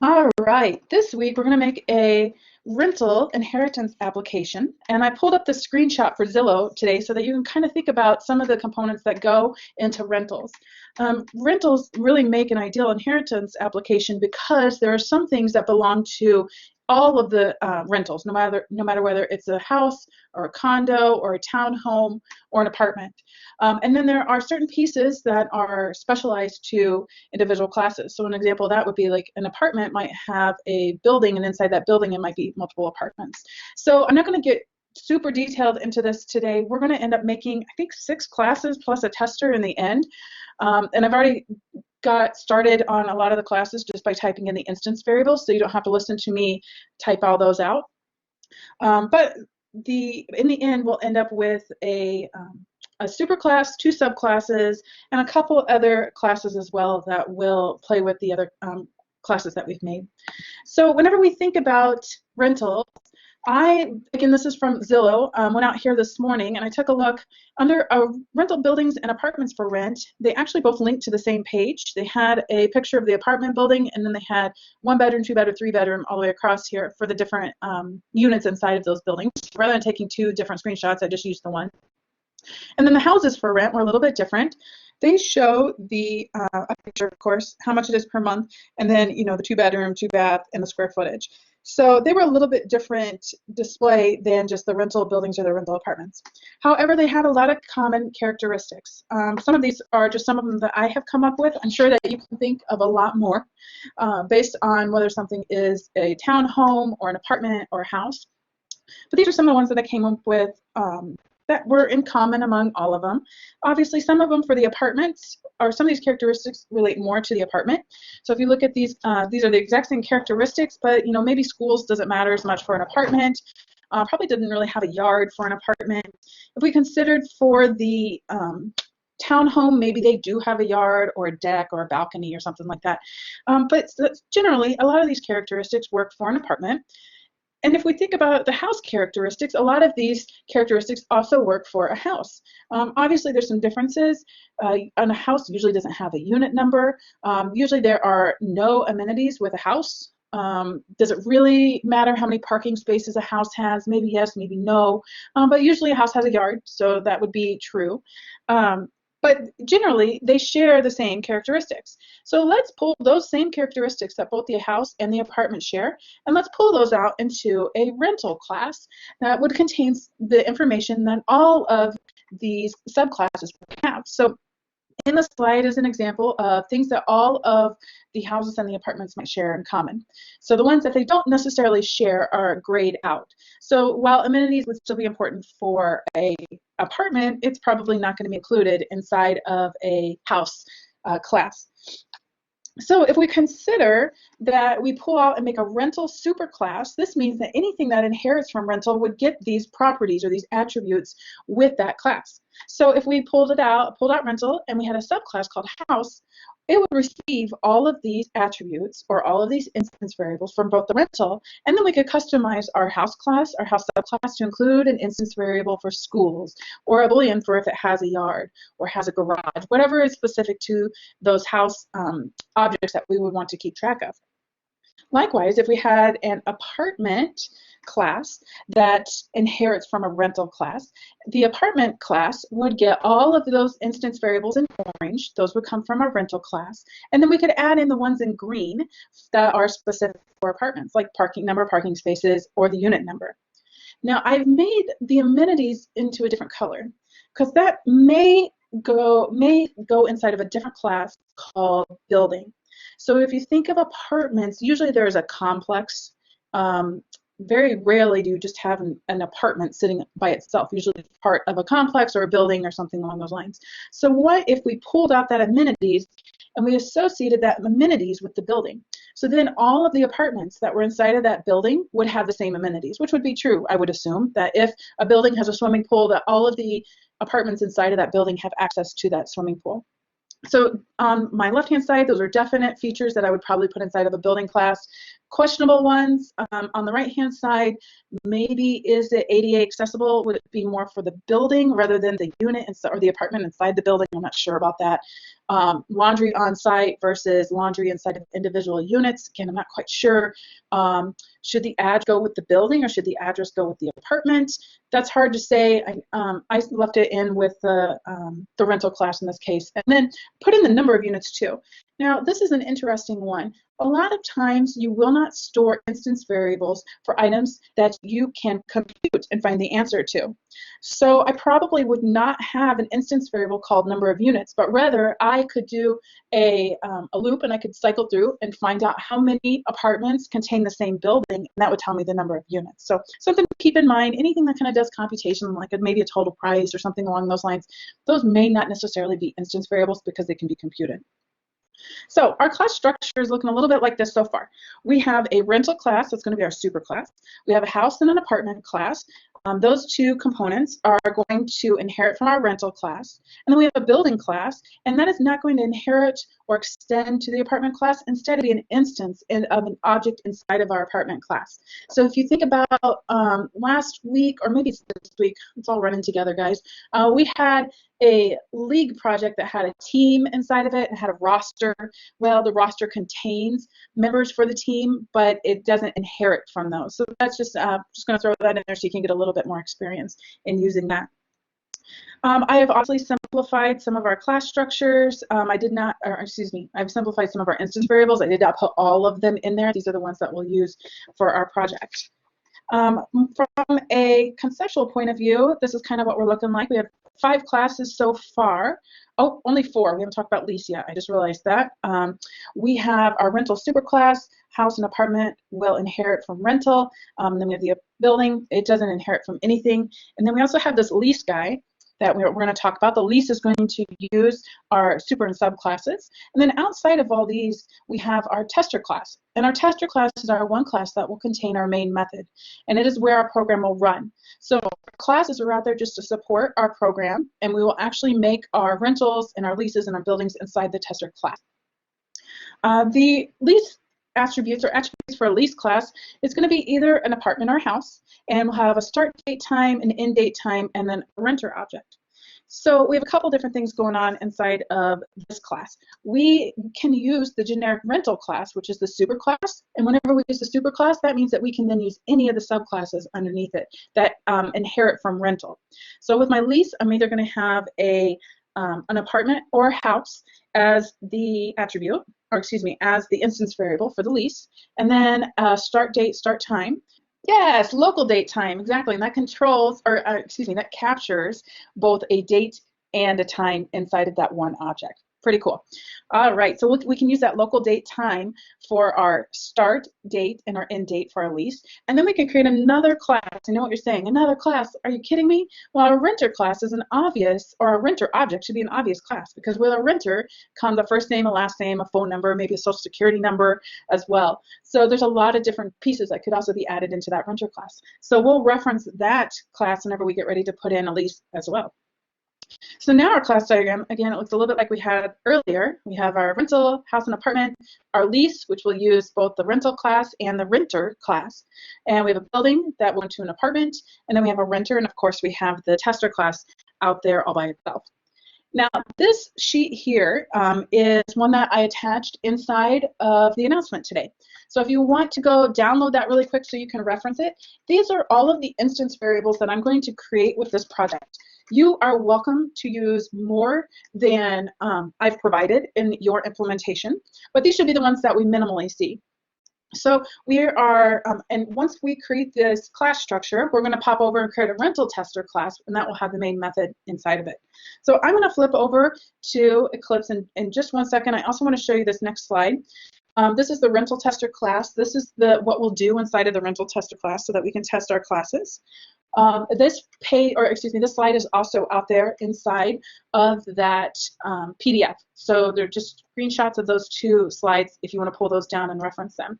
All right, this week we're going to make a rental inheritance application. And I pulled up the screenshot for Zillow today so that you can kind of think about some of the components that go into rentals. Rentals really make an ideal inheritance application because there are some things that belong to all of the rentals, no matter whether it's a house or a condo or a townhome or an apartment. And then there are certain pieces that are specialized to individual classes. So an example of that would be like an apartment might have a building, and inside that building it might be multiple apartments. So I'm not going to get super detailed into this today. We're going to end up making, I think, 6 classes plus a tester in the end. And I've already got started on a lot of the classes just by typing in the instance variables, so you don't have to listen to me type all those out. But in the end, we'll end up with a superclass, 2 subclasses, and a couple other classes as well that will play with the other classes that we've made. So whenever we think about rentals, again, this is from Zillow, went out here this morning and I took a look under rental buildings and apartments for rent. They actually both linked to the same page. They had a picture of the apartment building, and then they had 1 bedroom, 2 bedroom, 3 bedroom all the way across here for the different units inside of those buildings. Rather than taking 2 different screenshots, I just used the one. And then the houses for rent were a little bit different. They show a picture, of course, how much it is per month, and then the 2 bedroom, 2 bath, and the square footage. So they were a little bit different display than just the rental buildings or the rental apartments. However, they had a lot of common characteristics. Some of these are just some of them that I have come up with. I'm sure that you can think of a lot more based on whether something is a townhome or an apartment or a house. But these are some of the ones that I came up with that were in common among all of them. Obviously, some of them for the apartments, or some of these characteristics relate more to the apartment. So if you look at these are the exact same characteristics, but maybe schools doesn't matter as much for an apartment. Probably didn't really have a yard for an apartment. If we considered for the townhome, maybe they do have a yard or a deck or a balcony or something like that. But generally, a lot of these characteristics work for an apartment. And if we think about the house characteristics, a lot of these characteristics also work for a house. Obviously, there's some differences. A house usually doesn't have a unit number. Usually there are no amenities with a house. Does it really matter how many parking spaces a house has? Maybe yes, maybe no. But usually a house has a yard, so that would be true. But generally, they share the same characteristics. So let's pull those same characteristics that both the house and the apartment share, and let's pull those out into a rental class that would contain the information that all of these subclasses would have. So in the slide is an example of things that all of the houses and the apartments might share in common. So the ones that they don't necessarily share are grayed out. So while amenities would still be important for a apartment, it's probably not going to be included inside of a house class. So if we consider that we pull out and make a rental superclass, this means that anything that inherits from rental would get these properties or these attributes with that class. So if we pulled out rental, and we had a subclass called house, it would receive all of these attributes or all of these instance variables from both the rental, and then we could customize our house class, our house subclass, to include an instance variable for schools, or a boolean for if it has a yard or has a garage, whatever is specific to those house objects that we would want to keep track of. Likewise, if we had an apartment class that inherits from a rental class, the apartment class would get all of those instance variables in orange. Those would come from a rental class. And then we could add in the ones in green that are specific for apartments, like number of parking spaces or the unit number. Now, I've made the amenities into a different color because that may go inside of a different class called building. So if you think of apartments, usually there's a complex. Very rarely do you just have an apartment sitting by itself. Usually it's part of a complex or a building or something along those lines. So what if we pulled out that amenities and we associated that amenities with the building? So then all of the apartments that were inside of that building would have the same amenities, which would be true, I would assume, that if a building has a swimming pool, that all of the apartments inside of that building have access to that swimming pool. So on my left-hand side, those are definite features that I would probably put inside of a building class. questionable ones on the right-hand side, maybe is it ADA accessible? Would it be more for the building rather than the unit or the apartment inside the building? I'm not sure about that. Laundry on site versus laundry inside of individual units. Again, I'm not quite sure. Should the ad go with the building or should the address go with the apartment? That's hard to say. I left it in with the rental class in this case, and then put in the number of units too. Now, this is an interesting one. A lot of times you will not store instance variables for items that you can compute and find the answer to. So I probably would not have an instance variable called number of units, but rather I could do a loop and I could cycle through and find out how many apartments contain the same building, and that would tell me the number of units. So something to keep in mind, anything that kind of does computation, like maybe a total price or something along those lines, those may not necessarily be instance variables because they can be computed. So our class structure is looking a little bit like this so far. We have a rental class, that's going to be our super class. We have a house and an apartment class. Those two components are going to inherit from our rental class. And then we have a building class, and that is not going to inherit or extend to the apartment class. Instead, it'll be an instance of an object inside of our apartment class. So if you think about last week, or maybe it's this week, it's all running together, guys, we had a league project that had a team inside of it and had a roster. Well, the roster contains members for the team, but it doesn't inherit from those. So that's just going to throw that in there so you can get a little bit more experience in using that. I have obviously simplified some of our class structures. I've simplified some of our instance variables. I did not put all of them in there. These are the ones that we'll use for our project. From a conceptual point of view, this is kind of what we're looking like. We have 5 classes so far. Oh, only 4. We haven't talked about lease yet. I just realized that. We have our rental superclass. House and apartment will inherit from rental. Then we have the building. It doesn't inherit from anything. And then we also have this lease guy that we're going to talk about. The lease is going to use our super and subclasses. And then outside of all these, we have our tester class. And our tester class is our one class that will contain our main method. And it is where our program will run. So our classes are out there just to support our program, and we will actually make our rentals and our leases and our buildings inside the tester class. The lease attributes or attributes for a lease class is going to be either an apartment or a house, and we'll have a start date time, an end date time, and then a renter object. So we have a couple different things going on inside of this class. We can use the generic rental class, which is the super class, and whenever we use the super class, that means that we can then use any of the subclasses underneath it that inherit from rental. So with my lease, I'm either going to have an apartment or a house as the attribute, or excuse me, as the instance variable for the lease, and then start date, start time. Yes, local date time, exactly, and that controls, or that captures both a date and a time inside of that one object. Pretty cool. All right, so we can use that local date time for our start date and our end date for our lease. And then we can create another class. I know what you're saying, another class. Are you kidding me? Well, our renter class is an obvious, or a renter object should be an obvious class, because with a renter comes a first name, a last name, a phone number, maybe a social security number as well. So there's a lot of different pieces that could also be added into that renter class. So we'll reference that class whenever we get ready to put in a lease as well. So now our class diagram, again, it looks a little bit like we had earlier. We have our rental, house and apartment, our lease, which will use both the rental class and the renter class. And we have a building that went to an apartment, and then we have a renter, and of course we have the tester class out there all by itself. Now, this sheet here is one that I attached inside of the announcement today. So if you want to go download that really quick so you can reference it, these are all of the instance variables that I'm going to create with this project. You are welcome to use more than I've provided in your implementation, but these should be the ones that we minimally see. So we are, and once we create this class structure, we're going to pop over and create a rental tester class, and that will have the main method inside of it. So I'm going to flip over to Eclipse in just one second. I also want to show you this next slide. This is the rental tester class. This is what we'll do inside of the rental tester class so that we can test our classes. This slide is also out there inside of that PDF. So they're just screenshots of those 2 slides if you want to pull those down and reference them.